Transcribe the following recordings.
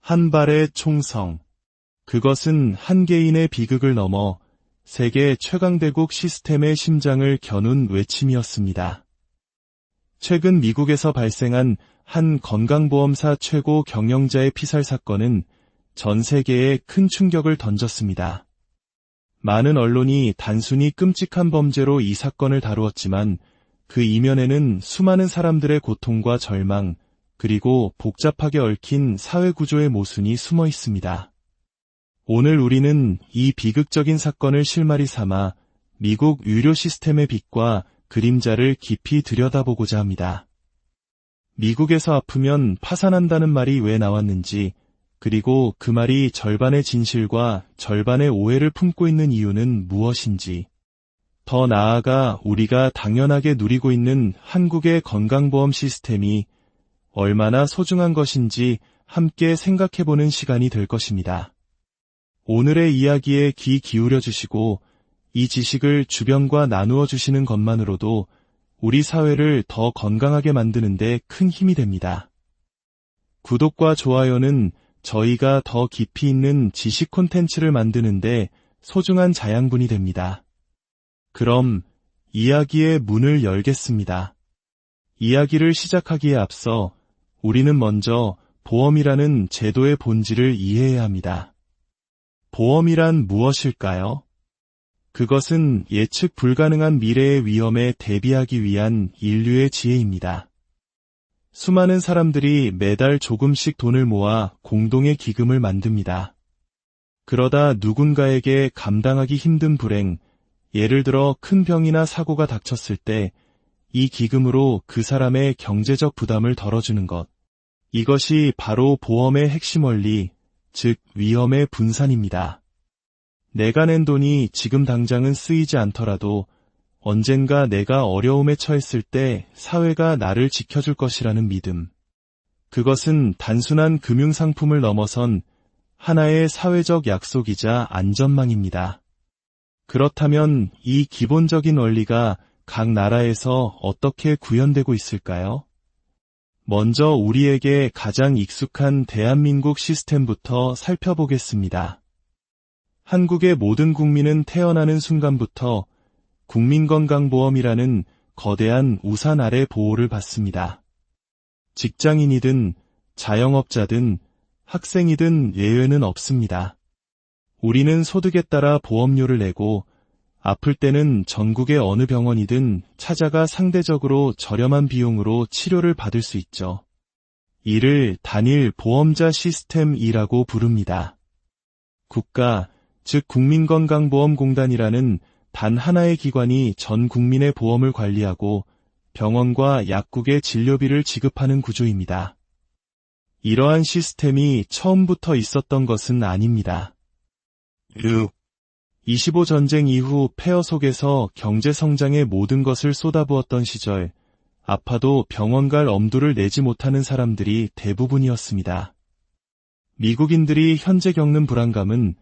한 발의 총성. 그것은 한 개인의 비극을 넘어 세계 최강대국 시스템의 심장을 겨눈 외침이었습니다. 최근 미국에서 발생한 한 건강보험사 최고 경영자의 피살 사건은 전 세계에 큰 충격을 던졌습니다. 많은 언론이 단순히 끔찍한 범죄로 이 사건을 다루었지만 그 이면에는 수많은 사람들의 고통과 절망, 그리고 복잡하게 얽힌 사회구조의 모순이 숨어 있습니다. 오늘 우리는 이 비극적인 사건을 실마리 삼아 미국 의료 시스템의 빛과 그림자를 깊이 들여다보고자 합니다. 미국에서 아프면 파산한다는 말이 왜 나왔는지, 그리고 그 말이 절반의 진실과 절반의 오해를 품고 있는 이유는 무엇인지, 더 나아가 우리가 당연하게 누리고 있는 한국의 건강보험 시스템이 얼마나 소중한 것인지 함께 생각해보는 시간이 될 것입니다. 오늘의 이야기에 귀 기울여 주시고 이 지식을 주변과 나누어 주시는 것만으로도 우리 사회를 더 건강하게 만드는 데 큰 힘이 됩니다. 구독과 좋아요는 저희가 더 깊이 있는 지식 콘텐츠를 만드는데 소중한 자양분이 됩니다. 그럼 이야기의 문을 열겠습니다. 이야기를 시작하기에 앞서 우리는 먼저 보험이라는 제도의 본질을 이해해야 합니다. 보험이란 무엇일까요? 그것은 예측 불가능한 미래의 위험에 대비하기 위한 인류의 지혜입니다. 수많은 사람들이 매달 조금씩 돈을 모아 공동의 기금을 만듭니다. 그러다 누군가에게 감당하기 힘든 불행, 예를 들어 큰 병이나 사고가 닥쳤을 때 이 기금으로 그 사람의 경제적 부담을 덜어주는 것. 이것이 바로 보험의 핵심 원리, 즉 위험의 분산입니다. 내가 낸 돈이 지금 당장은 쓰이지 않더라도 언젠가 내가 어려움에 처했을 때 사회가 나를 지켜줄 것이라는 믿음. 그것은 단순한 금융상품을 넘어선 하나의 사회적 약속이자 안전망입니다. 그렇다면 이 기본적인 원리가 각 나라에서 어떻게 구현되고 있을까요? 먼저 우리에게 가장 익숙한 대한민국 시스템부터 살펴보겠습니다. 한국의 모든 국민은 태어나는 순간부터 국민건강보험이라는 거대한 우산 아래 보호를 받습니다. 직장인이든 자영업자든 학생이든 예외는 없습니다. 우리는 소득에 따라 보험료를 내고 아플 때는 전국의 어느 병원이든 찾아가 상대적으로 저렴한 비용으로 치료를 받을 수 있죠. 이를 단일 보험자 시스템이라고 부릅니다. 국가, 즉 국민건강보험공단이라는 단 하나의 기관이 전 국민의 보험을 관리하고 병원과 약국의 진료비를 지급하는 구조입니다. 이러한 시스템이 처음부터 있었던 것은 아닙니다. 25 전쟁 이후 폐허 속에서 경제성장의 모든 것을 쏟아부었던 시절, 아파도 병원 갈 엄두를 내지 못하는 사람들이 대부분이었습니다. 미국인들이 현재 겪는 불안감은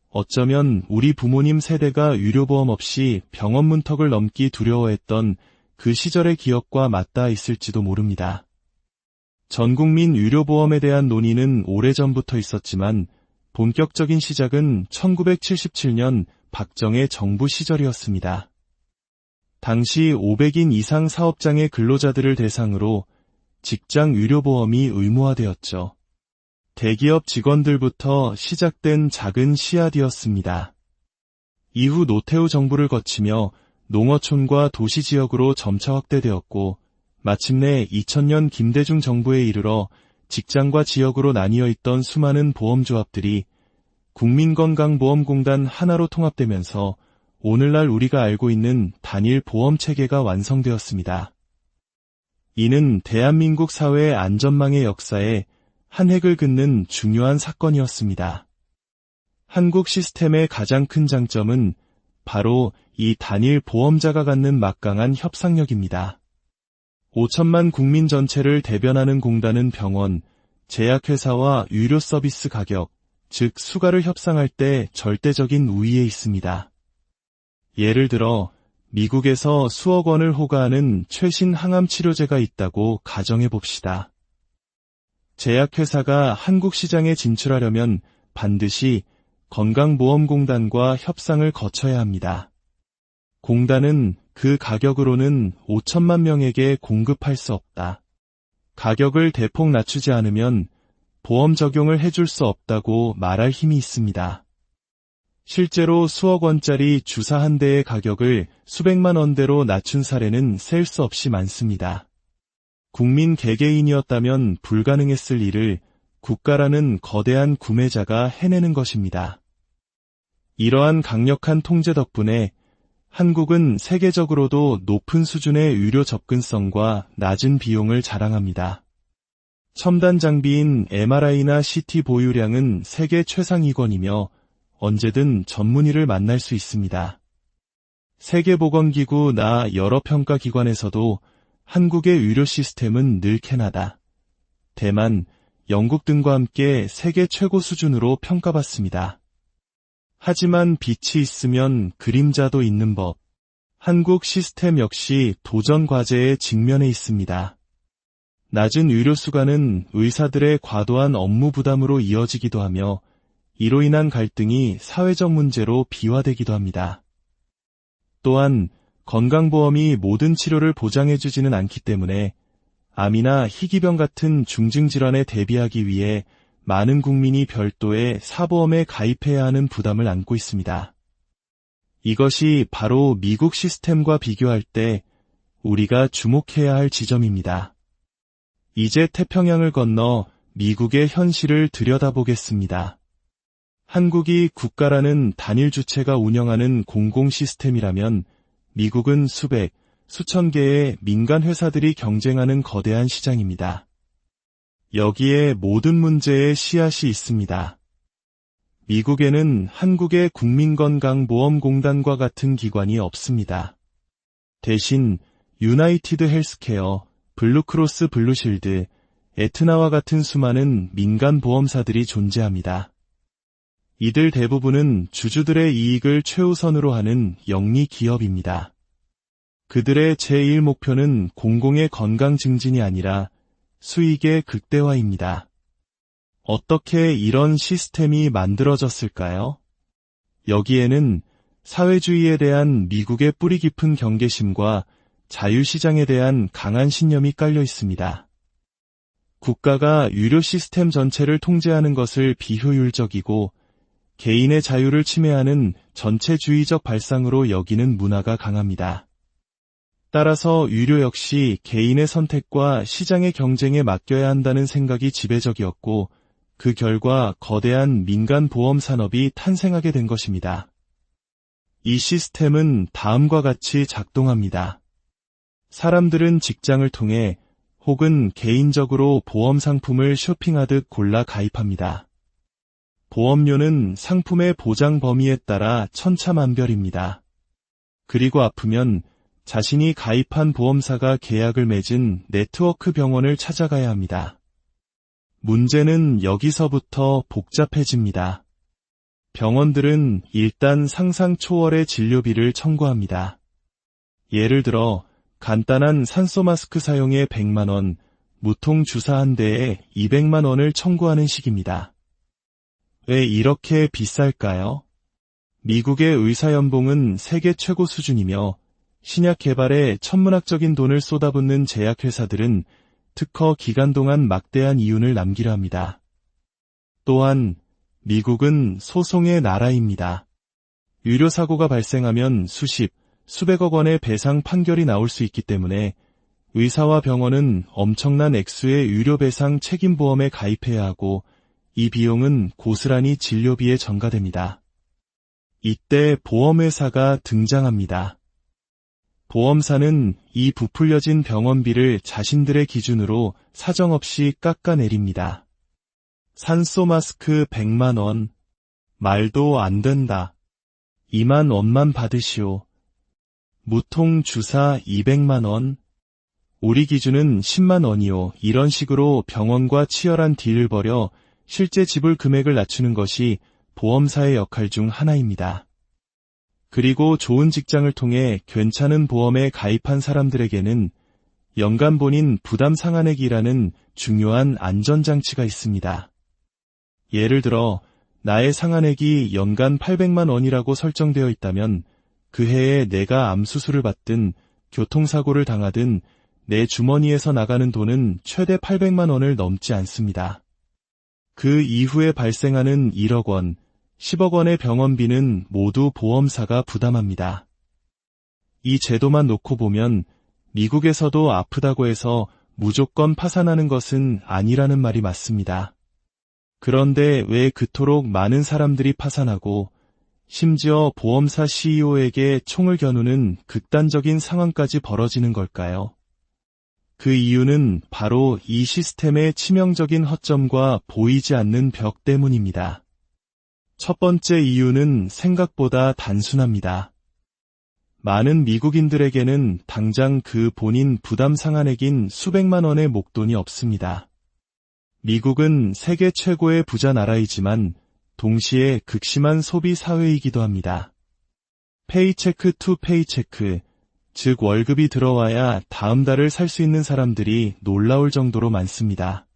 어쩌면 우리 부모님 세대가 의료보험 없이 병원 문턱을 넘기 두려워했던 그 시절의 기억과 맞닿아 있을지도 모릅니다. 전국민 의료보험에 대한 논의는 오래전부터 있었지만 본격적인 시작은 1977년 박정희 정부 시절이었습니다. 당시 500인 이상 사업장의 근로자들을 대상으로 직장 의료보험이 의무화되었죠. 대기업 직원들부터 시작된 작은 씨앗이었습니다. 이후 노태우 정부를 거치며 농어촌과 도시지역으로 점차 확대되었고 마침내 2000년 김대중 정부에 이르러 직장과 지역으로 나뉘어 있던 수많은 보험조합들이 국민건강보험공단 하나로 통합되면서 오늘날 우리가 알고 있는 단일 보험체계가 완성되었습니다. 이는 대한민국 사회의 안전망의 역사에 한 획을 긋는 중요한 사건이었습니다. 한국 시스템의 가장 큰 장점은 바로 이 단일 보험자가 갖는 막강한 협상력입니다. 5천만 국민 전체를 대변하는 공단은 병원, 제약회사와 의료 서비스 가격, 즉 수가를 협상할 때 절대적인 우위에 있습니다. 예를 들어 미국에서 수억 원을 호가하는 최신 항암 치료제가 있다고 가정해 봅시다. 제약회사가 한국 시장에 진출하려면 반드시 건강보험공단과 협상을 거쳐야 합니다. 공단은 그 가격으로는 5천만 명에게 공급할 수 없다. 가격을 대폭 낮추지 않으면 보험 적용을 해줄 수 없다고 말할 힘이 있습니다. 실제로 수억 원짜리 주사 한 대의 가격을 수백만 원대로 낮춘 사례는 셀 수 없이 많습니다. 국민 개개인이었다면 불가능했을 일을 국가라는 거대한 구매자가 해내는 것입니다. 이러한 강력한 통제 덕분에 한국은 세계적으로도 높은 수준의 의료 접근성과 낮은 비용을 자랑합니다. 첨단 장비인 MRI나 CT 보유량은 세계 최상위권이며 언제든 전문의를 만날 수 있습니다. 세계보건기구나 여러 평가기관에서도 한국의 의료 시스템은 늘 캐나다, 대만, 영국 등과 함께 세계 최고 수준으로 평가받습니다. 하지만 빛이 있으면 그림자도 있는 법. 한국 시스템 역시 도전 과제에 직면해 있습니다. 낮은 의료 수가는 의사들의 과도한 업무 부담으로 이어지기도 하며 이로 인한 갈등이 사회적 문제로 비화되기도 합니다. 또한 건강보험이 모든 치료를 보장해주지는 않기 때문에 암이나 희귀병 같은 중증질환에 대비하기 위해 많은 국민이 별도의 사보험에 가입해야 하는 부담을 안고 있습니다. 이것이 바로 미국 시스템과 비교할 때 우리가 주목해야 할 지점입니다. 이제 태평양을 건너 미국의 현실을 들여다보겠습니다. 한국이 국가라는 단일 주체가 운영하는 공공 시스템이라면 미국은 수백, 수천 개의 민간 회사들이 경쟁하는 거대한 시장입니다. 여기에 모든 문제의 씨앗이 있습니다. 미국에는 한국의 국민건강보험공단과 같은 기관이 없습니다. 대신 유나이티드 헬스케어, 블루크로스 블루실드, 에트나와 같은 수많은 민간 보험사들이 존재합니다. 이들 대부분은 주주들의 이익을 최우선으로 하는 영리 기업입니다. 그들의 제1 목표는 공공의 건강 증진이 아니라 수익의 극대화입니다. 어떻게 이런 시스템이 만들어졌을까요? 여기에는 사회주의에 대한 미국의 뿌리 깊은 경계심과 자유시장에 대한 강한 신념이 깔려 있습니다. 국가가 의료 시스템 전체를 통제하는 것을 비효율적이고 개인의 자유를 침해하는 전체주의적 발상으로 여기는 문화가 강합니다. 따라서 의료 역시 개인의 선택과 시장의 경쟁에 맡겨야 한다는 생각이 지배적이었고 그 결과 거대한 민간 보험 산업이 탄생하게 된 것입니다. 이 시스템은 다음과 같이 작동합니다. 사람들은 직장을 통해 혹은 개인적으로 보험 상품을 쇼핑하듯 골라 가입합니다. 보험료는 상품의 보장 범위에 따라 천차만별입니다. 그리고 아프면 자신이 가입한 보험사가 계약을 맺은 네트워크 병원을 찾아가야 합니다. 문제는 여기서부터 복잡해집니다. 병원들은 일단 상상 초월의 진료비를 청구합니다. 예를 들어 간단한 산소 마스크 사용에 100만 원, 무통 주사 한 대에 200만 원을 청구하는 식입니다. 왜 이렇게 비쌀까요? 미국의 의사 연봉은 세계 최고 수준이며 신약 개발에 천문학적인 돈을 쏟아붓는 제약회사들은 특허 기간 동안 막대한 이윤을 남기려 합니다. 또한 미국은 소송의 나라입니다. 의료사고가 발생하면 수십, 수백억 원의 배상 판결이 나올 수 있기 때문에 의사와 병원은 엄청난 액수의 의료배상 책임보험에 가입해야 하고 이 비용은 고스란히 진료비에 전가됩니다. 이때 보험회사가 등장합니다. 보험사는 이 부풀려진 병원비를 자신들의 기준으로 사정없이 깎아내립니다. 산소 마스크 100만 원, 말도 안 된다. 2만 원만 받으시오. 무통 주사 200만 원, 우리 기준은 10만 원이요. 이런 식으로 병원과 치열한 딜을 벌여 실제 지불 금액을 낮추는 것이 보험사의 역할 중 하나입니다. 그리고 좋은 직장을 통해 괜찮은 보험에 가입한 사람들에게는 연간 본인 부담 상한액이라는 중요한 안전장치가 있습니다. 예를 들어 나의 상한액이 연간 800만 원이라고 설정되어 있다면 그 해에 내가 암수술을 받든 교통사고를 당하든 내 주머니에서 나가는 돈은 최대 800만 원을 넘지 않습니다. 그 이후에 발생하는 1억 원, 10억 원의 병원비는 모두 보험사가 부담합니다. 이 제도만 놓고 보면 미국에서도 아프다고 해서 무조건 파산하는 것은 아니라는 말이 맞습니다. 그런데 왜 그토록 많은 사람들이 파산하고 심지어 보험사 CEO에게 총을 겨누는 극단적인 상황까지 벌어지는 걸까요? 그 이유는 바로 이 시스템의 치명적인 허점과 보이지 않는 벽 때문입니다. 첫 번째 이유는 생각보다 단순합니다. 많은 미국인들에게는 당장 그 본인 부담 상한액인 수백만 원의 목돈이 없습니다. 미국은 세계 최고의 부자 나라이지만 동시에 극심한 소비 사회이기도 합니다. 페이체크 투 페이체크, 즉 월급이 들어와야 다음 달을 살 수 있는 사람들이 놀라울 정도로 많습니다.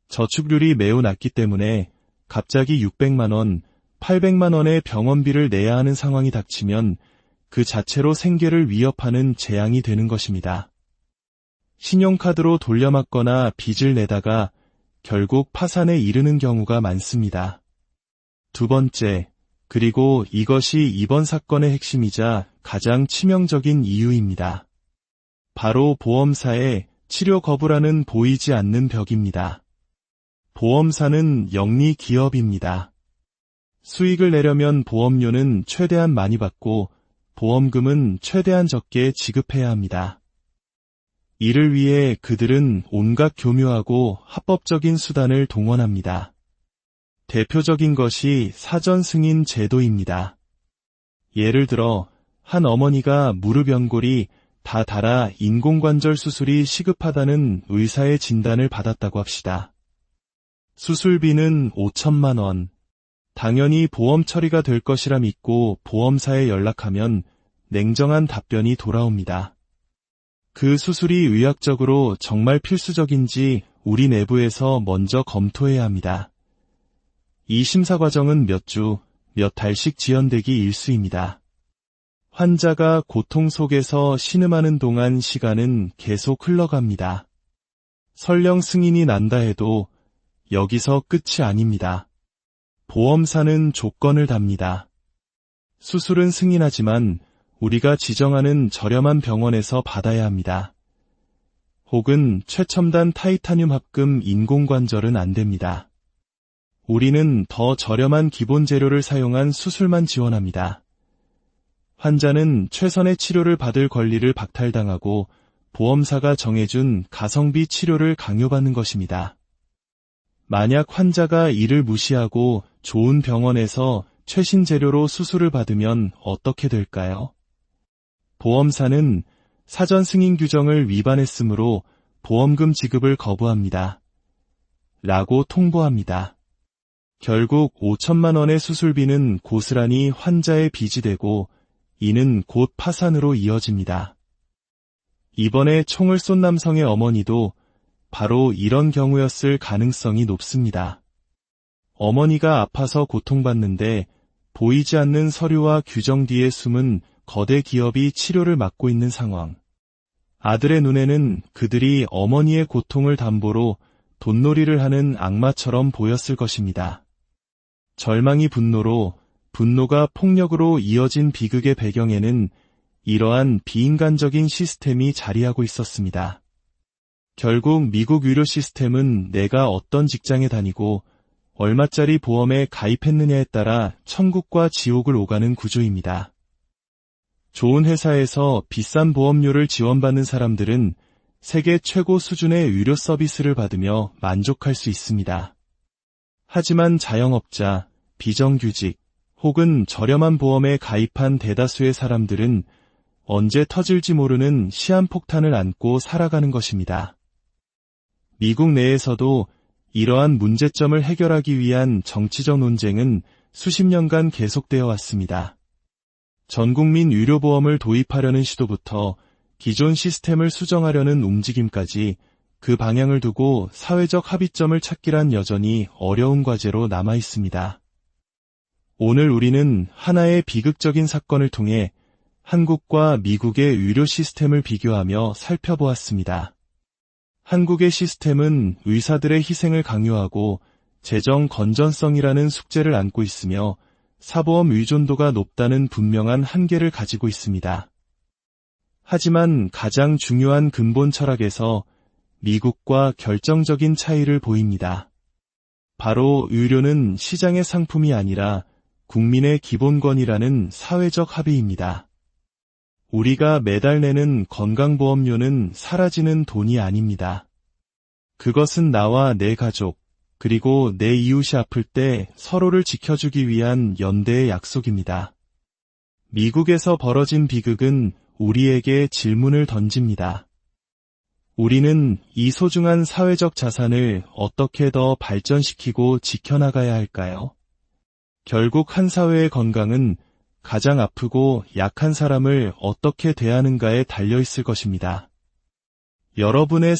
저축률이 매우 낮기 때문에 갑자기 600만 원, 800만 원의 병원비를 내야 하는 상황이 닥치면 그 자체로 생계를 위협하는 재앙이 되는 것입니다. 신용카드로 돌려막거나 빚을 내다가 결국 파산에 이르는 경우가 많습니다. 두 번째, 그리고 이것이 이번 사건의 핵심이자 가장 치명적인 이유입니다. 바로 보험사의 치료 거부라는 보이지 않는 벽입니다. 보험사는 영리 기업입니다. 수익을 내려면 보험료는 최대한 많이 받고 보험금은 최대한 적게 지급해야 합니다. 이를 위해 그들은 온갖 교묘하고 합법적인 수단을 동원합니다. 대표적인 것이 사전 승인 제도입니다. 예를 들어 한 어머니가 무릎 연골이 다 닳아 인공관절 수술이 시급하다는 의사의 진단을 받았다고 합시다. 수술비는 5천만 원. 당연히 보험 처리가 될 것이라 믿고 보험사에 연락하면 냉정한 답변이 돌아옵니다. 그 수술이 의학적으로 정말 필수적인지 우리 내부에서 먼저 검토해야 합니다. 이 심사 과정은 몇 주, 몇 달씩 지연되기 일쑤입니다. 환자가 고통 속에서 신음하는 동안 시간은 계속 흘러갑니다. 설령 승인이 난다 해도 여기서 끝이 아닙니다. 보험사는 조건을 답니다. 수술은 승인하지만 우리가 지정하는 저렴한 병원에서 받아야 합니다. 혹은 최첨단 타이타늄 합금 인공관절은 안 됩니다. 우리는 더 저렴한 기본 재료를 사용한 수술만 지원합니다. 환자는 최선의 치료를 받을 권리를 박탈당하고 보험사가 정해준 가성비 치료를 강요받는 것입니다. 만약 환자가 이를 무시하고 좋은 병원에서 최신 재료로 수술을 받으면 어떻게 될까요? 보험사는 사전 승인 규정을 위반했으므로 보험금 지급을 거부합니다. 라고 통보합니다. 결국 5천만 원의 수술비는 고스란히 환자의 빚이 되고 이는 곧 파산으로 이어집니다. 이번에 총을 쏜 남성의 어머니도 바로 이런 경우였을 가능성이 높습니다. 어머니가 아파서 고통받는데 보이지 않는 서류와 규정 뒤에 숨은 거대 기업이 치료를 맡고 있는 상황. 아들의 눈에는 그들이 어머니의 고통을 담보로 돈놀이를 하는 악마처럼 보였을 것입니다. 절망이 분노로, 분노가 폭력으로 이어진 비극의 배경에는 이러한 비인간적인 시스템이 자리하고 있었습니다. 결국 미국 의료 시스템은 내가 어떤 직장에 다니고 얼마짜리 보험에 가입했느냐에 따라 천국과 지옥을 오가는 구조입니다. 좋은 회사에서 비싼 보험료를 지원받는 사람들은 세계 최고 수준의 의료 서비스를 받으며 만족할 수 있습니다. 하지만 자영업자, 비정규직, 혹은 저렴한 보험에 가입한 대다수의 사람들은 언제 터질지 모르는 시한폭탄을 안고 살아가는 것입니다. 미국 내에서도 이러한 문제점을 해결하기 위한 정치적 논쟁은 수십 년간 계속되어 왔습니다. 전국민 의료보험을 도입하려는 시도부터 기존 시스템을 수정하려는 움직임까지 그 방향을 두고 사회적 합의점을 찾기란 여전히 어려운 과제로 남아 있습니다. 오늘 우리는 하나의 비극적인 사건을 통해 한국과 미국의 의료 시스템을 비교하며 살펴보았습니다. 한국의 시스템은 의사들의 희생을 강요하고 재정 건전성이라는 숙제를 안고 있으며 사보험 의존도가 높다는 분명한 한계를 가지고 있습니다. 하지만 가장 중요한 근본 철학에서 미국과 결정적인 차이를 보입니다. 바로 의료는 시장의 상품이 아니라 국민의 기본권이라는 사회적 합의입니다. 우리가 매달 내는 건강보험료는 사라지는 돈이 아닙니다. 그것은 나와 내 가족, 그리고 내 이웃이 아플 때 서로를 지켜주기 위한 연대의 약속입니다. 미국에서 벌어진 비극은 우리에게 질문을 던집니다. 우리는 이 소중한 사회적 자산을 어떻게 더 발전시키고 지켜나가야 할까요? 결국 한 사회의 건강은 가장 아프고 약한 사람을 어떻게 대하는가에 달려 있을 것입니다. 여러분의